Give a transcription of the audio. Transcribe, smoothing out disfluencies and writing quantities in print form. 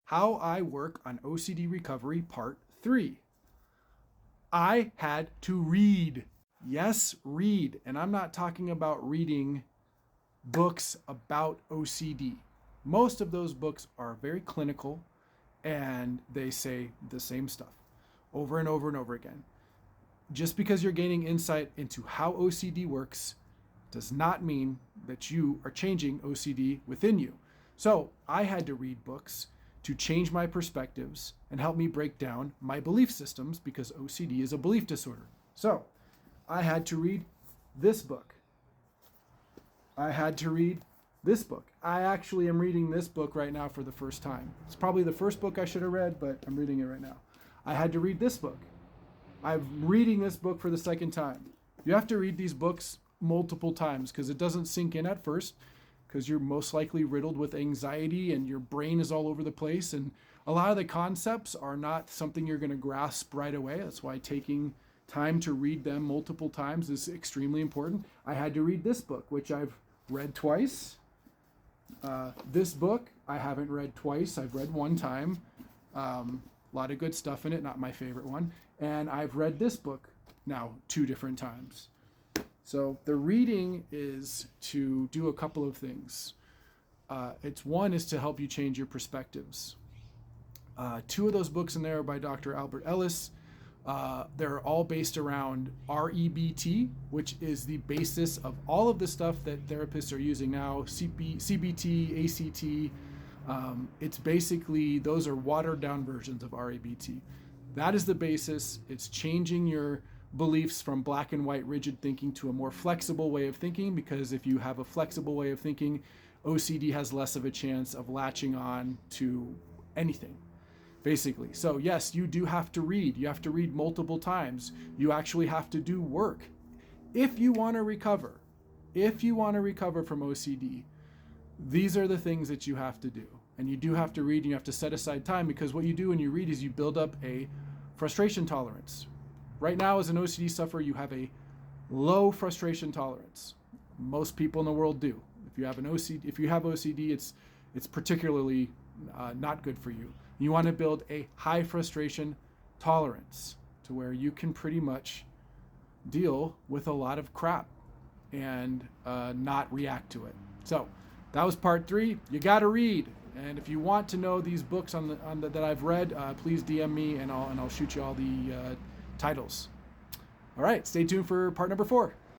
How I Work on OCD Recovery Part 3. I had to read. Yes, read. And I'm not talking about reading books about OCD. Most of those books are very clinical and they say the same stuff over and over and over again. Just because you're gaining insight into how OCD works does not mean that you are changing OCD within you. So I had to read books to change my perspectives and help me break down my belief systems, because OCD is a belief disorder. So I had to read this book. I had to read this book. I actually am reading this book right now for the first time. It's probably the first book I should have read, but I'm reading it right now. I had to read this book. I'm reading this book for the second time. You have to read these books multiple times because it doesn't sink in at first, because you're most likely riddled with anxiety and your brain is all over the place. And a lot of the concepts are not something you're going to grasp right away. That's why taking time to read them multiple times is extremely important. I had to read this book, which I've read twice. This book I haven't read twice. I've read one time. A lot of good stuff in it, not my favorite one. And I've read this book now 2 different times. So the reading is to do a couple of things. One is to help you change your perspectives. 2 of those books in there are by Dr. Albert Ellis. They're all based around REBT, which is the basis of all of the stuff that therapists are using now, CBT, ACT. It's basically, those are watered down versions of REBT. That is the basis. It's changing your beliefs from black and white rigid thinking to a more flexible way of thinking, because if you have a flexible way of thinking, OCD has less of a chance of latching on to anything, basically. So yes, you do have to read. You have to read multiple times. You actually have to do work. If you want to recover from OCD, these are the things that you have to do. And you do have to read, and you have to set aside time, because what you do when you read is you build up a frustration tolerance. Right now, as an OCD sufferer, you have a low frustration tolerance. Most people in the world do. If you have OCD, it's particularly not good for you. You want to build a high frustration tolerance to where you can pretty much deal with a lot of crap and not react to it. So that was part 3. You got to read. And if you want to know these books that I've read, please DM me and I'll shoot you all the titles. All right, stay tuned for part number 4.